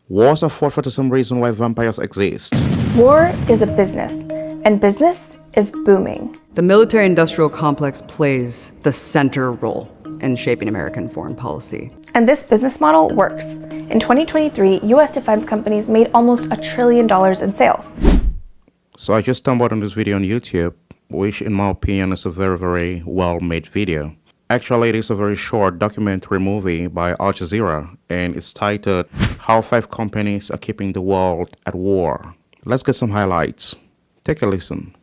Wars are fought for the same reason why vampires exist. War is a business, and business is booming. The military-industrial complex plays the center role in shaping American foreign policy. And this business model works. In 2023, US defense companies made almost $1 trillion in sales. So I just stumbled on this video on YouTube, which in my opinion is a very well-made video. Actually, it is a very short documentary movie by Al Jazeera, and it's titled How 5 Companies Are Keeping the World at War. Let's get some highlights. Take a listen.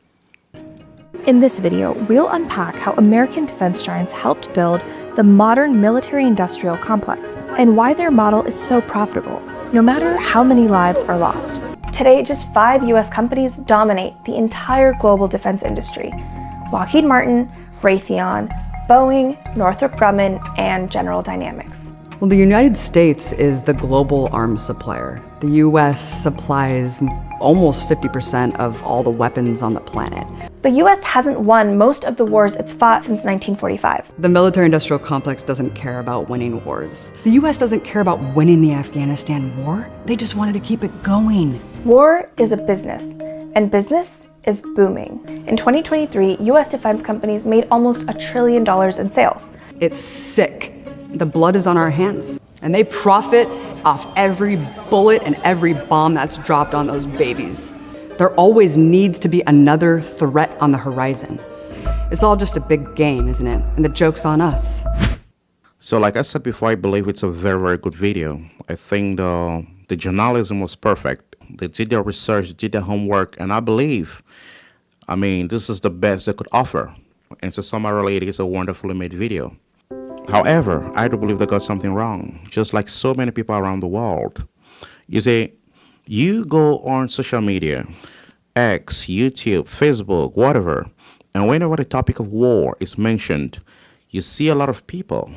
In this video, we'll unpack how American defense giants helped build the modern military-industrial complex and why their model is so profitable, no matter how many lives are lost. Today, just 5 US companies dominate the entire global defense industry: Lockheed Martin, Raytheon, Boeing, Northrop Grumman, and General Dynamics. Well, the United States is the global arms supplier. The US supplies almost 50% of all the weapons on the planet. The US hasn't won most of the wars it's fought since 1945. The military-industrial complex doesn't care about winning wars. The US doesn't care about winning the Afghanistan war. They just wanted to keep it going. War is a business, and business is booming. In 2023, US defense companies made almost $1 trillion in sales. It's sick. The blood is on our hands, and they profit off every bullet and every bomb that's dropped on those babies. There always needs to be another threat on the horizon. It's all just a big game, isn't it? And the joke's on us. So like I said before, I believe it's a very good video. I think the journalism was perfect. They did their research, they did their homework, and I believe, this is the best they could offer. And so summarily, it is a wonderfully made video. However, I do believe they got something wrong, just like so many people around the world. You see, you go on social media, X, YouTube, Facebook, whatever, and whenever the topic of war is mentioned, you see a lot of people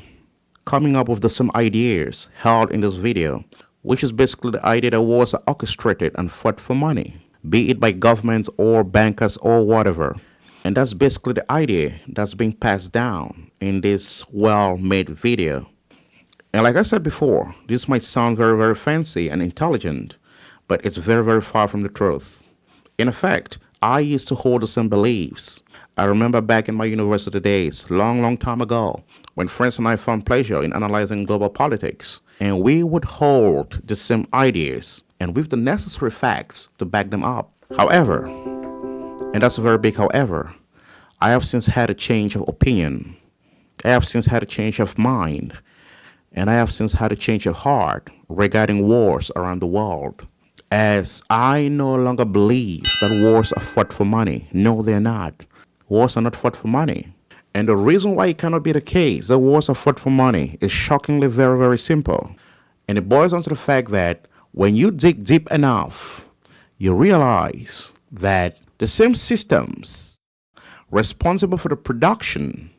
coming up with the same ideas held in this video, which is basically the idea that wars are orchestrated and fought for money, be it by governments or bankers or whatever. And that's basically the idea that's being passed down in this well-made video. And like I said before, this might sound very fancy and intelligent, but it's very far from the truth. In effect, I used to hold the same beliefs. I remember back in my university days, long time ago, when friends and I found pleasure in analyzing global politics, and we would hold the same ideas and with the necessary facts to back them up. However, and that's a very big however, I have since had a change of opinion. I have since had a change of mind. And I have since had a change of heart regarding wars around the world. As I no longer believe that wars are fought for money. No, they're not. Wars are not fought for money. And the reason why it cannot be the case that wars are fought for money is shockingly very simple. And it boils down to the fact that when you dig deep enough, you realize that the same systems responsible for the production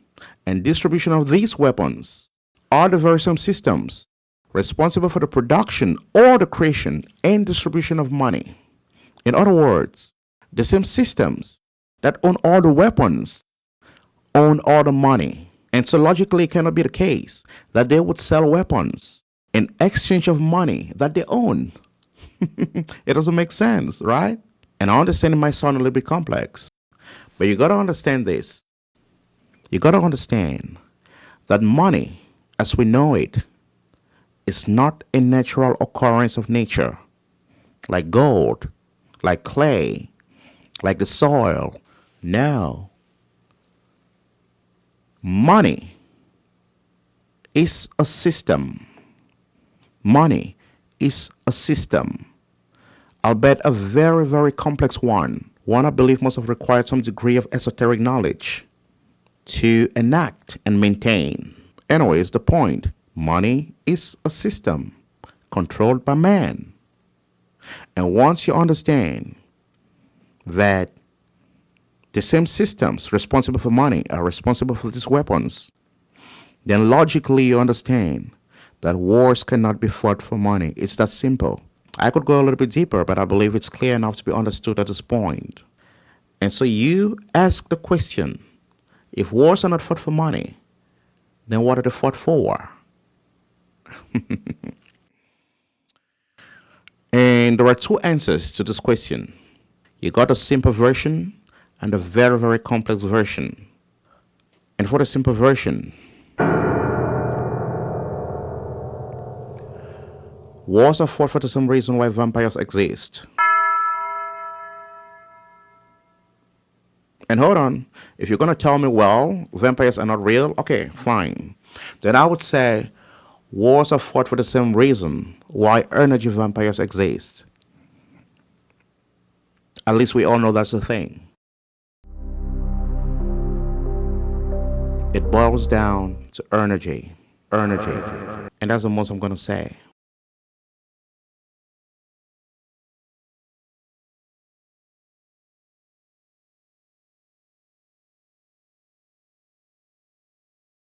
and distribution of these weapons are the very same systems responsible for the production or the creation and distribution of money. In other words, the same systems that own all the weapons own all the money. And so logically it cannot be the case that they would sell weapons in exchange of money that they own. It doesn't make sense, right? And I understand it might sound a little bit complex, but you got to understand this. You got to understand that money, as we know it, is not a natural occurrence of nature, like gold, like clay, like the soil. No. Money is a system. Money is a system, albeit a very complex one. One I believe must have required some degree of esoteric knowledge to enact and maintain. Anyways, the point, money is a system controlled by man. And once you understand that the same systems responsible for money are responsible for these weapons, then logically you understand that wars cannot be fought for money. It's that simple. I could go a little bit deeper, but I believe it's clear enough to be understood at this point. And so you ask the question, if wars are not fought for money, then what are they fought for? And there are two answers to this question. You got a simple version and a very, very complex version. And for the simple version, wars are fought for the same reason why vampires exist. And hold on, if you're going to tell me, well, vampires are not real, okay, fine. Then I would say wars are fought for the same reason why energy vampires exist. At least we all know that's the thing. It boils down to energy. And that's the most I'm going to say.